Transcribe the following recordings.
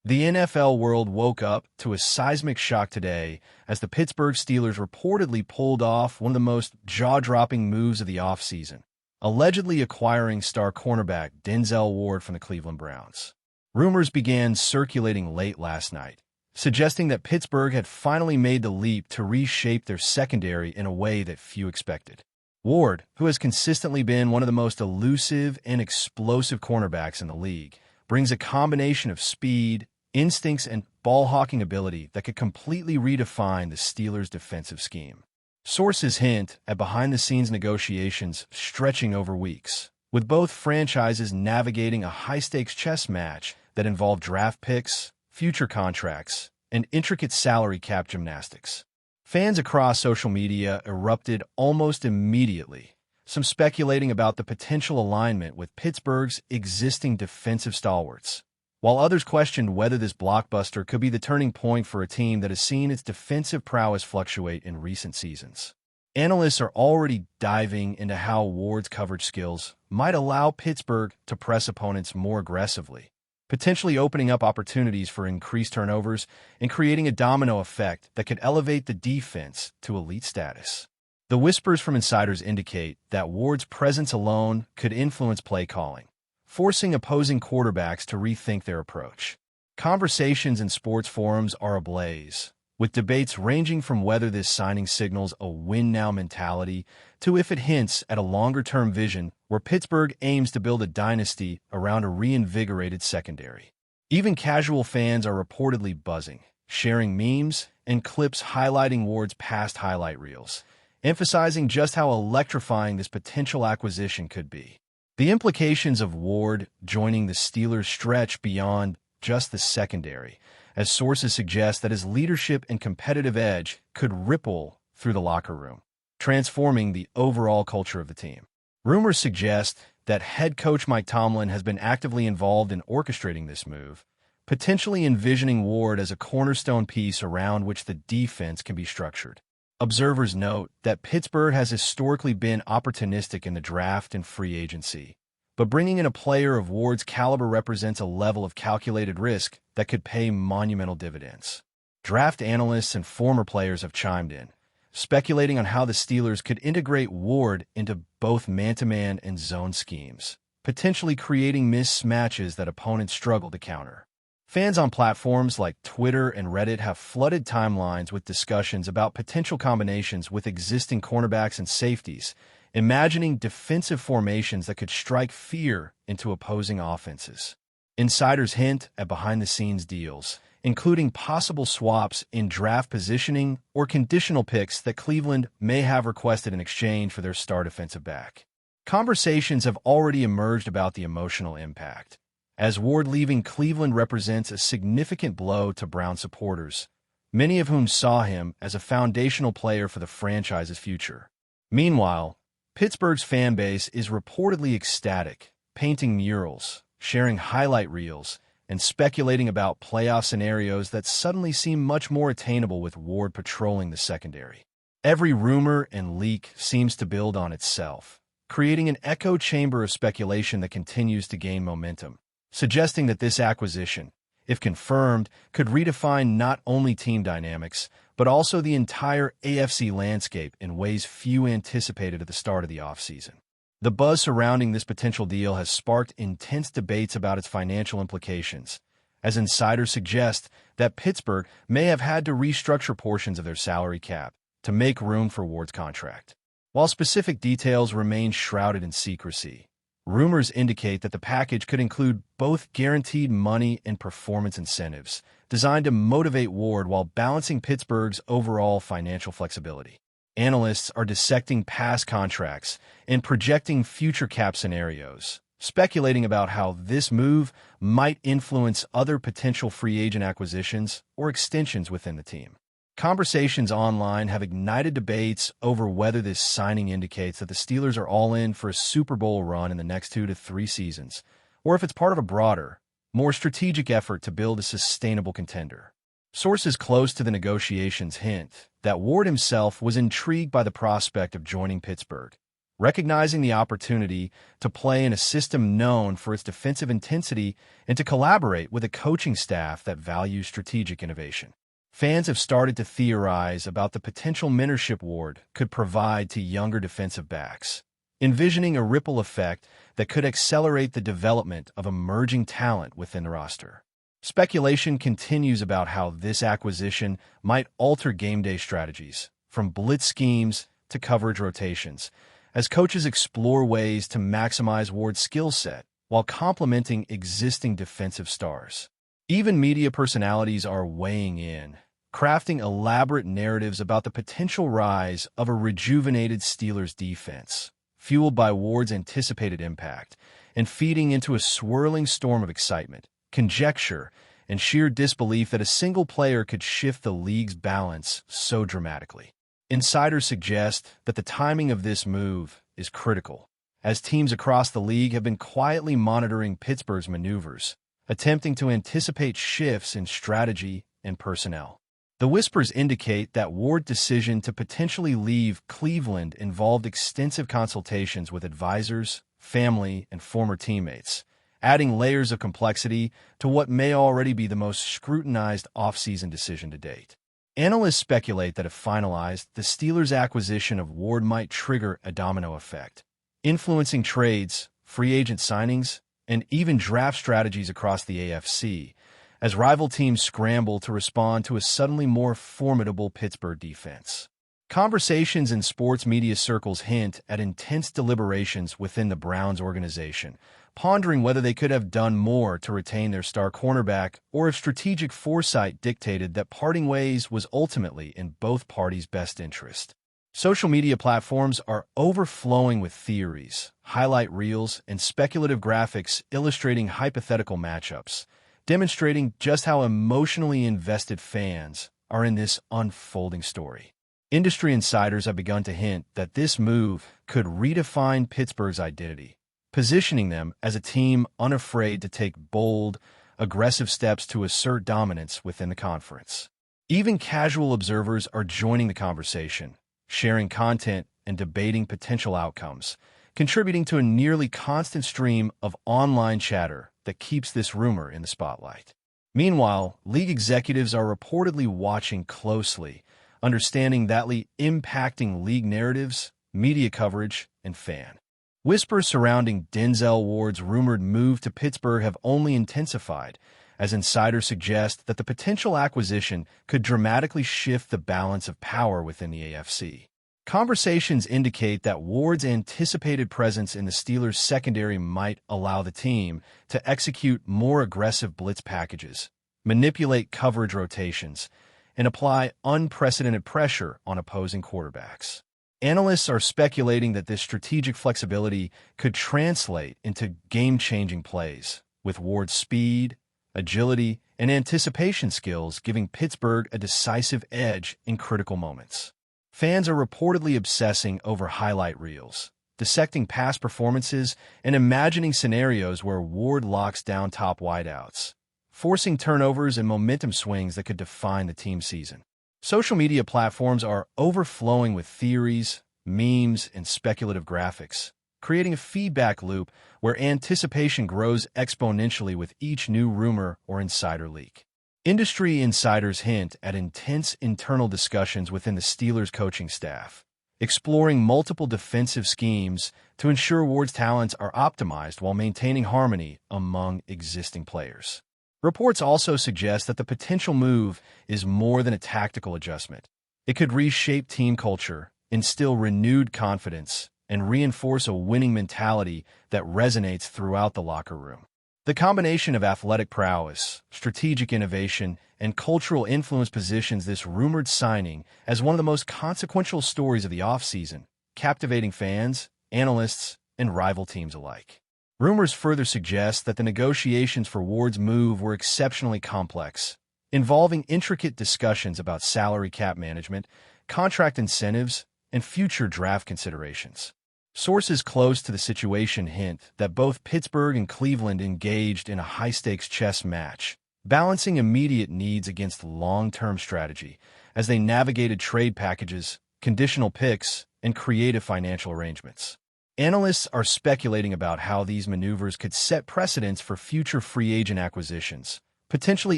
The NFL world woke up to a seismic shock today as the Pittsburgh Steelers reportedly pulled off one of the most jaw-dropping moves of the offseason, allegedly acquiring star cornerback Denzel Ward from the Cleveland Browns. Rumors began circulating late last night, suggesting that Pittsburgh had finally made the leap to reshape their secondary in a way that few expected. Ward, who has consistently been one of the most elusive and explosive cornerbacks in the league, brings a combination of speed, instincts, and ball-hawking ability that could completely redefine the Steelers' defensive scheme. Sources hint at behind-the-scenes negotiations stretching over weeks, with both franchises navigating a high-stakes chess match that involved draft picks, future contracts, and intricate salary cap gymnastics. Fans across social media erupted almost immediately, some speculating about the potential alignment with Pittsburgh's existing defensive stalwarts, while others questioned whether this blockbuster could be the turning point for a team that has seen its defensive prowess fluctuate in recent seasons. Analysts are already diving into how Ward's coverage skills might allow Pittsburgh to press opponents more aggressively, potentially opening up opportunities for increased turnovers and creating a domino effect that could elevate the defense to elite status. The whispers from insiders indicate that Ward's presence alone could influence play calling, forcing opposing quarterbacks to rethink their approach. Conversations in sports forums are ablaze, with debates ranging from whether this signing signals a win-now mentality to if it hints at a longer-term vision where Pittsburgh aims to build a dynasty around a reinvigorated secondary. Even casual fans are reportedly buzzing, sharing memes and clips highlighting Ward's past highlight reels, emphasizing just how electrifying this potential acquisition could be. The implications of Ward joining the Steelers stretch beyond just the secondary, as sources suggest that his leadership and competitive edge could ripple through the locker room, transforming the overall culture of the team. Rumors suggest that head coach Mike Tomlin has been actively involved in orchestrating this move, potentially envisioning Ward as a cornerstone piece around which the defense can be structured. Observers note that Pittsburgh has historically been opportunistic in the draft and free agency, but bringing in a player of Ward's caliber represents a level of calculated risk that could pay monumental dividends. Draft analysts and former players have chimed in, speculating on how the Steelers could integrate Ward into both man-to-man and zone schemes, potentially creating mismatches that opponents struggle to counter. Fans on platforms like Twitter and Reddit have flooded timelines with discussions about potential combinations with existing cornerbacks and safeties, imagining defensive formations that could strike fear into opposing offenses. Insiders hint at behind-the-scenes deals, including possible swaps in draft positioning or conditional picks that Cleveland may have requested in exchange for their star defensive back. Conversations have already emerged about the emotional impact, as Ward leaving Cleveland represents a significant blow to Brown supporters, many of whom saw him as a foundational player for the franchise's future. Meanwhile, Pittsburgh's fan base is reportedly ecstatic, painting murals, sharing highlight reels, and speculating about playoff scenarios that suddenly seem much more attainable with Ward patrolling the secondary. Every rumor and leak seems to build on itself, creating an echo chamber of speculation that continues to gain momentum, suggesting that this acquisition, if confirmed, could redefine not only team dynamics, but also the entire AFC landscape in ways few anticipated at the start of the offseason. The buzz surrounding this potential deal has sparked intense debates about its financial implications, as insiders suggest that Pittsburgh may have had to restructure portions of their salary cap to make room for Ward's contract. While specific details remain shrouded in secrecy, rumors indicate that the package could include both guaranteed money and performance incentives, designed to motivate Ward while balancing Pittsburgh's overall financial flexibility. Analysts are dissecting past contracts and projecting future cap scenarios, speculating about how this move might influence other potential free agent acquisitions or extensions within the team. Conversations online have ignited debates over whether this signing indicates that the Steelers are all in for a Super Bowl run in the next 2 to 3 seasons, or if it's part of a broader, more strategic effort to build a sustainable contender. Sources close to the negotiations hint that Ward himself was intrigued by the prospect of joining Pittsburgh, recognizing the opportunity to play in a system known for its defensive intensity and to collaborate with a coaching staff that values strategic innovation. Fans have started to theorize about the potential mentorship Ward could provide to younger defensive backs, envisioning a ripple effect that could accelerate the development of emerging talent within the roster. Speculation continues about how this acquisition might alter game day strategies, from blitz schemes to coverage rotations, as coaches explore ways to maximize Ward's skill set while complementing existing defensive stars. Even media personalities are weighing in, crafting elaborate narratives about the potential rise of a rejuvenated Steelers defense, fueled by Ward's anticipated impact, and feeding into a swirling storm of excitement, conjecture, and sheer disbelief that a single player could shift the league's balance so dramatically. Insiders suggest that the timing of this move is critical, as teams across the league have been quietly monitoring Pittsburgh's maneuvers, attempting to anticipate shifts in strategy and personnel. The whispers indicate that Ward's decision to potentially leave Cleveland involved extensive consultations with advisors, family, and former teammates, adding layers of complexity to what may already be the most scrutinized offseason decision to date. Analysts speculate that if finalized, the Steelers' acquisition of Ward might trigger a domino effect, influencing trades, free agent signings, and even draft strategies across the AFC, as rival teams scramble to respond to a suddenly more formidable Pittsburgh defense. Conversations in sports media circles hint at intense deliberations within the Browns organization, pondering whether they could have done more to retain their star cornerback or if strategic foresight dictated that parting ways was ultimately in both parties' best interest. Social media platforms are overflowing with theories, highlight reels, and speculative graphics illustrating hypothetical matchups, demonstrating just how emotionally invested fans are in this unfolding story. Industry insiders have begun to hint that this move could redefine Pittsburgh's identity, positioning them as a team unafraid to take bold, aggressive steps to assert dominance within the conference. Even casual observers are joining the conversation, sharing content and debating potential outcomes, contributing to a nearly constant stream of online chatter that keeps this rumor in the spotlight. Meanwhile, league executives are reportedly watching closely, understanding that impacting league narratives, media coverage, and fan. Whispers surrounding Denzel Ward's rumored move to Pittsburgh have only intensified, as insiders suggest that the potential acquisition could dramatically shift the balance of power within the AFC. Conversations indicate that Ward's anticipated presence in the Steelers' secondary might allow the team to execute more aggressive blitz packages, manipulate coverage rotations, and apply unprecedented pressure on opposing quarterbacks. Analysts are speculating that this strategic flexibility could translate into game-changing plays, with Ward's speed, agility, and anticipation skills giving Pittsburgh a decisive edge in critical moments. Fans are reportedly obsessing over highlight reels, dissecting past performances, and imagining scenarios where Ward locks down top wideouts, forcing turnovers and momentum swings that could define the team season. Social media platforms are overflowing with theories, memes, and speculative graphics, creating a feedback loop where anticipation grows exponentially with each new rumor or insider leak. Industry insiders hint at intense internal discussions within the Steelers' coaching staff, exploring multiple defensive schemes to ensure Ward's talents are optimized while maintaining harmony among existing players. Reports also suggest that the potential move is more than a tactical adjustment. It could reshape team culture, instill renewed confidence, and reinforce a winning mentality that resonates throughout the locker room. The combination of athletic prowess, strategic innovation, and cultural influence positions this rumored signing as one of the most consequential stories of the offseason, captivating fans, analysts, and rival teams alike. Rumors further suggest that the negotiations for Ward's move were exceptionally complex, involving intricate discussions about salary cap management, contract incentives, and future draft considerations. Sources close to the situation hint that both Pittsburgh and Cleveland engaged in a high-stakes chess match, balancing immediate needs against long-term strategy as they navigated trade packages, conditional picks, and creative financial arrangements. Analysts are speculating about how these maneuvers could set precedents for future free agent acquisitions, potentially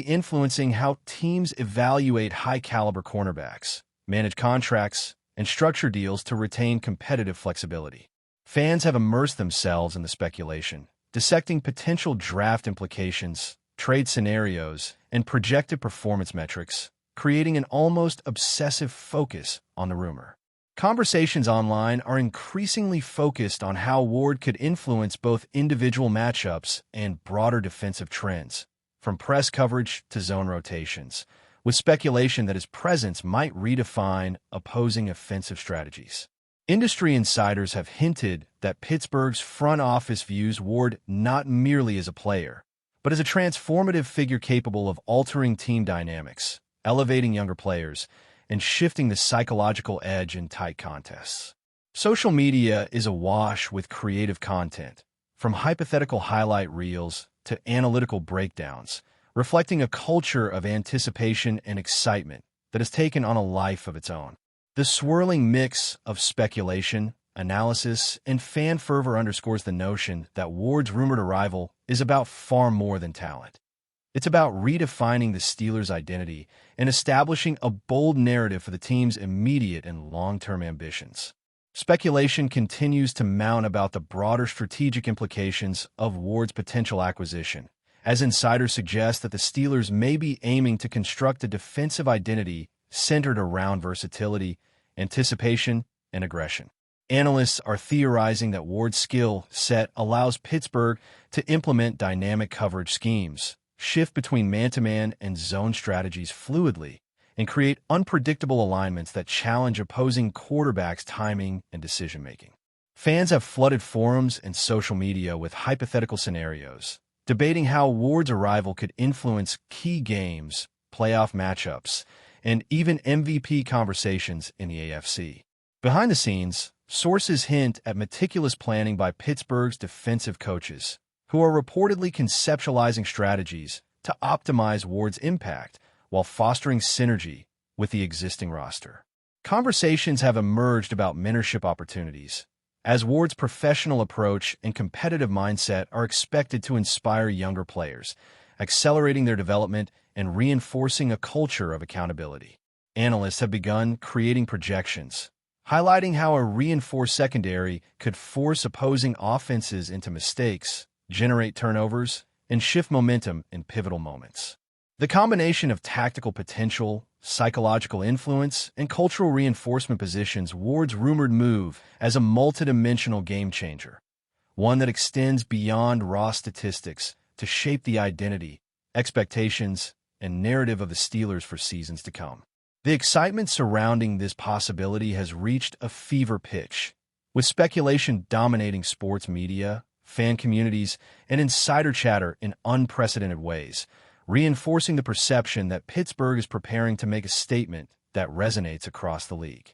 influencing how teams evaluate high-caliber cornerbacks, manage contracts, and structure deals to retain competitive flexibility. Fans have immersed themselves in the speculation, dissecting potential draft implications, trade scenarios, and projected performance metrics, creating an almost obsessive focus on the rumor. Conversations online are increasingly focused on how Ward could influence both individual matchups and broader defensive trends, from press coverage to zone rotations, with speculation that his presence might redefine opposing offensive strategies. Industry insiders have hinted that Pittsburgh's front office views Ward not merely as a player, but as a transformative figure capable of altering team dynamics, elevating younger players, and shifting the psychological edge in tight contests. Social media is awash with creative content, from hypothetical highlight reels to analytical breakdowns, reflecting a culture of anticipation and excitement that has taken on a life of its own. The swirling mix of speculation, analysis, and fan fervor underscores the notion that Ward's rumored arrival is about far more than talent. It's about redefining the Steelers' identity and establishing a bold narrative for the team's immediate and long-term ambitions. Speculation continues to mount about the broader strategic implications of Ward's potential acquisition, as insiders suggest that the Steelers may be aiming to construct a defensive identity centered around versatility, anticipation, and aggression. Analysts are theorizing that Ward's skill set allows Pittsburgh to implement dynamic coverage schemes, shift between man-to-man and zone strategies fluidly, and create unpredictable alignments that challenge opposing quarterbacks' timing and decision-making. Fans have flooded forums and social media with hypothetical scenarios, debating how Ward's arrival could influence key games, playoff matchups, and even MVP conversations in the AFC. Behind the scenes, sources hint at meticulous planning by Pittsburgh's defensive coaches, who are reportedly conceptualizing strategies to optimize Ward's impact while fostering synergy with the existing roster. Conversations have emerged about mentorship opportunities, as Ward's professional approach and competitive mindset are expected to inspire younger players, accelerating their development and reinforcing a culture of accountability. Analysts have begun creating projections, highlighting how a reinforced secondary could force opposing offenses into mistakes, generate turnovers, and shift momentum in pivotal moments. The combination of tactical potential, psychological influence, and cultural reinforcement positions Ward's rumored move as a multidimensional game-changer, one that extends beyond raw statistics to shape the identity, expectations, and narrative of the Steelers for seasons to come. The excitement surrounding this possibility has reached a fever pitch, with speculation dominating sports media, fan communities, and insider chatter in unprecedented ways, reinforcing the perception that Pittsburgh is preparing to make a statement that resonates across the league.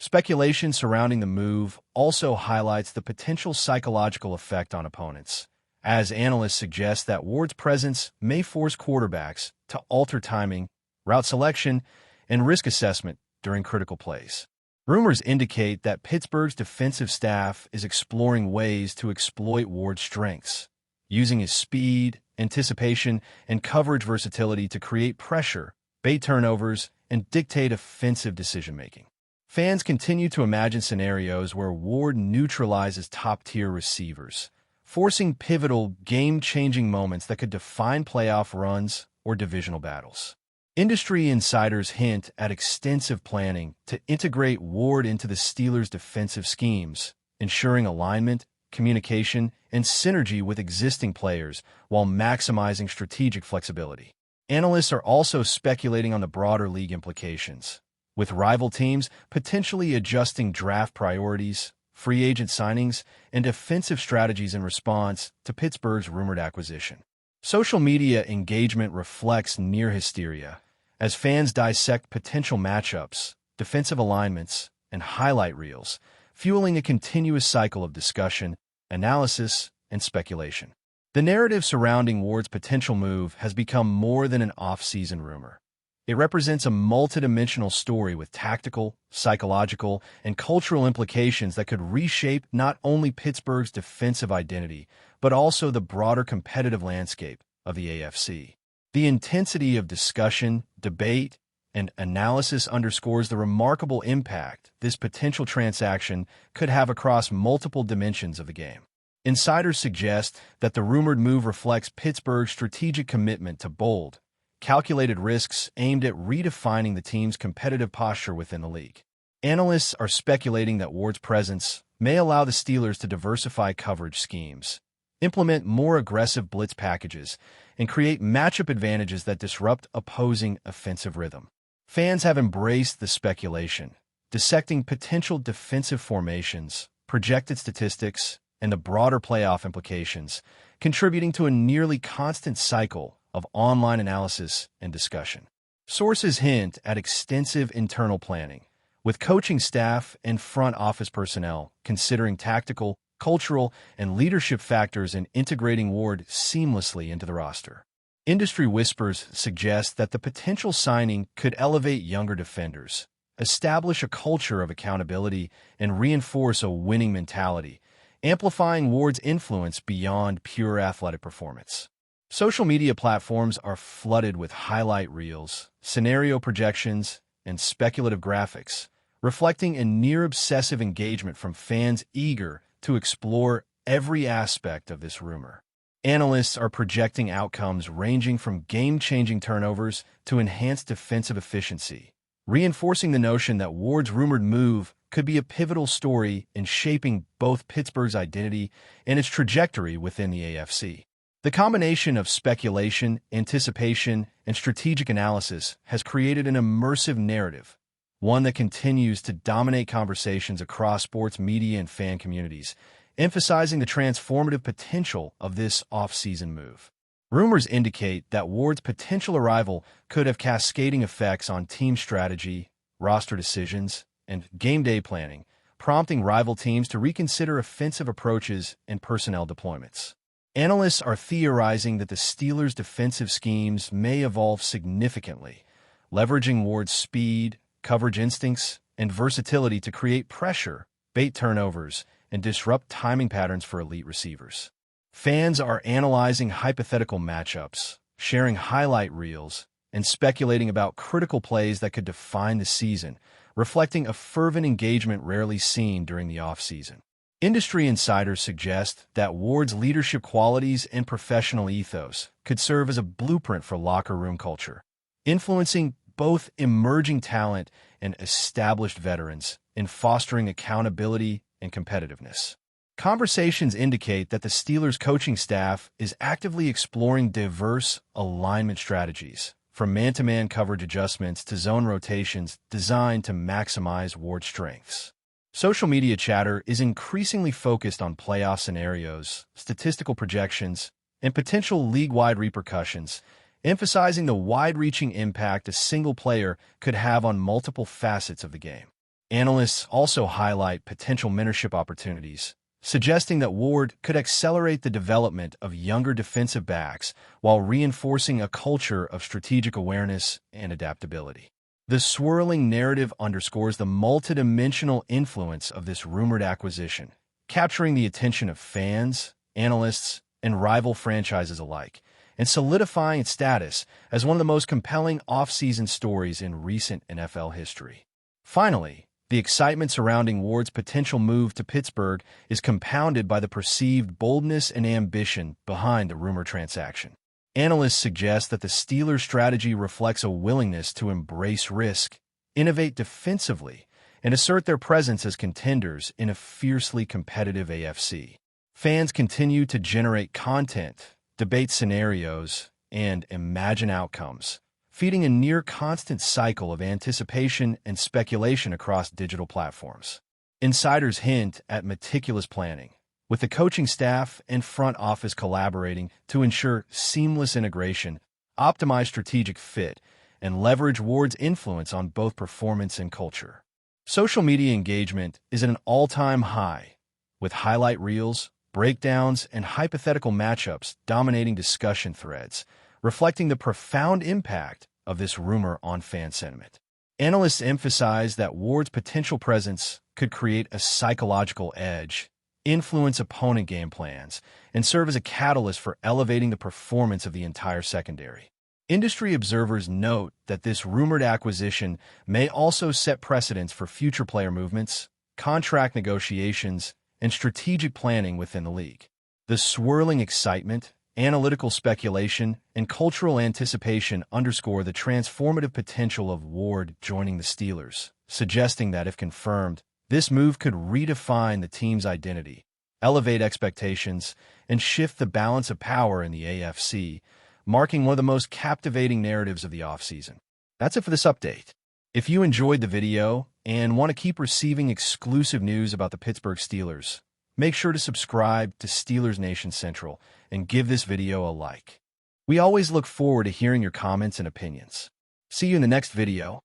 Speculation surrounding the move also highlights the potential psychological effect on opponents, as analysts suggest that Ward's presence may force quarterbacks to alter timing, route selection, and risk assessment during critical plays. Rumors indicate that Pittsburgh's defensive staff is exploring ways to exploit Ward's strengths, using his speed, anticipation, and coverage versatility to create pressure, bait turnovers, and dictate offensive decision-making. Fans continue to imagine scenarios where Ward neutralizes top-tier receivers, forcing pivotal, game-changing moments that could define playoff runs or divisional battles. Industry insiders hint at extensive planning to integrate Ward into the Steelers' defensive schemes, ensuring alignment, communication, and synergy with existing players while maximizing strategic flexibility. Analysts are also speculating on the broader league implications, with rival teams potentially adjusting draft priorities, free agent signings, and defensive strategies in response to Pittsburgh's rumored acquisition. Social media engagement reflects near hysteria, as fans dissect potential matchups, defensive alignments, and highlight reels, fueling a continuous cycle of discussion, analysis, and speculation. The narrative surrounding Ward's potential move has become more than an off-season rumor. It represents a multidimensional story with tactical, psychological, and cultural implications that could reshape not only Pittsburgh's defensive identity, but also the broader competitive landscape of the AFC. The intensity of discussion, debate, and analysis underscores the remarkable impact this potential transaction could have across multiple dimensions of the game. Insiders suggest that the rumored move reflects Pittsburgh's strategic commitment to bold, calculated risks aimed at redefining the team's competitive posture within the league. Analysts are speculating that Ward's presence may allow the Steelers to diversify coverage schemes, implement more aggressive blitz packages, and create matchup advantages that disrupt opposing offensive rhythm. Fans have embraced the speculation, dissecting potential defensive formations, projected statistics, and the broader playoff implications, contributing to a nearly constant cycle of online analysis and discussion. Sources hint at extensive internal planning, with coaching staff and front office personnel considering tactical, cultural, and leadership factors in integrating Ward seamlessly into the roster. Industry whispers suggest that the potential signing could elevate younger defenders, establish a culture of accountability, and reinforce a winning mentality, amplifying Ward's influence beyond pure athletic performance. Social media platforms are flooded with highlight reels, scenario projections, and speculative graphics, reflecting a near-obsessive engagement from fans eager to explore every aspect of this rumor. Analysts are projecting outcomes ranging from game-changing turnovers to enhanced defensive efficiency, reinforcing the notion that Ward's rumored move could be a pivotal story in shaping both Pittsburgh's identity and its trajectory within the AFC. The combination of speculation, anticipation, and strategic analysis has created an immersive narrative, one that continues to dominate conversations across sports media and fan communities, emphasizing the transformative potential of this off-season move. Rumors indicate that Ward's potential arrival could have cascading effects on team strategy, roster decisions, and game day planning, prompting rival teams to reconsider offensive approaches and personnel deployments. Analysts are theorizing that the Steelers' defensive schemes may evolve significantly, leveraging Ward's speed, coverage instincts, and versatility to create pressure, bait turnovers, and disrupt timing patterns for elite receivers. Fans are analyzing hypothetical matchups, sharing highlight reels, and speculating about critical plays that could define the season, reflecting a fervent engagement rarely seen during the offseason. Industry insiders suggest that Ward's leadership qualities and professional ethos could serve as a blueprint for locker room culture, influencing both emerging talent and established veterans in fostering accountability and competitiveness. Conversations indicate that the Steelers' coaching staff is actively exploring diverse alignment strategies, from man-to-man coverage adjustments to zone rotations designed to maximize Ward's strengths. Social media chatter is increasingly focused on playoff scenarios, statistical projections, and potential league-wide repercussions, emphasizing the wide-reaching impact a single player could have on multiple facets of the game. Analysts also highlight potential mentorship opportunities, suggesting that Ward could accelerate the development of younger defensive backs while reinforcing a culture of strategic awareness and adaptability. The swirling narrative underscores the multidimensional influence of this rumored acquisition, capturing the attention of fans, analysts, and rival franchises alike, and solidifying its status as one of the most compelling off-season stories in recent NFL history. Finally, the excitement surrounding Ward's potential move to Pittsburgh is compounded by the perceived boldness and ambition behind the rumor transaction. Analysts suggest that the Steelers' strategy reflects a willingness to embrace risk, innovate defensively, and assert their presence as contenders in a fiercely competitive AFC. Fans continue to generate content, debate scenarios, and imagine outcomes, feeding a near-constant cycle of anticipation and speculation across digital platforms. Insiders hint at meticulous planning, with the coaching staff and front office collaborating to ensure seamless integration, optimize strategic fit, and leverage Ward's influence on both performance and culture. Social media engagement is at an all-time high, with highlight reels, breakdowns, and hypothetical matchups dominating discussion threads, reflecting the profound impact of this rumor on fan sentiment. Analysts emphasize that Ward's potential presence could create a psychological edge, influence opponent game plans, and serve as a catalyst for elevating the performance of the entire secondary. Industry observers note that this rumored acquisition may also set precedents for future player movements, contract negotiations, and strategic planning within the league. The swirling excitement, analytical speculation, and cultural anticipation underscore the transformative potential of Ward joining the Steelers, suggesting that if confirmed, this move could redefine the team's identity, elevate expectations, and shift the balance of power in the AFC, marking one of the most captivating narratives of the offseason. That's it for this update. If you enjoyed the video and want to keep receiving exclusive news about the Pittsburgh Steelers, make sure to subscribe to Steelers Nation Central and give this video a like. We always look forward to hearing your comments and opinions. See you in the next video.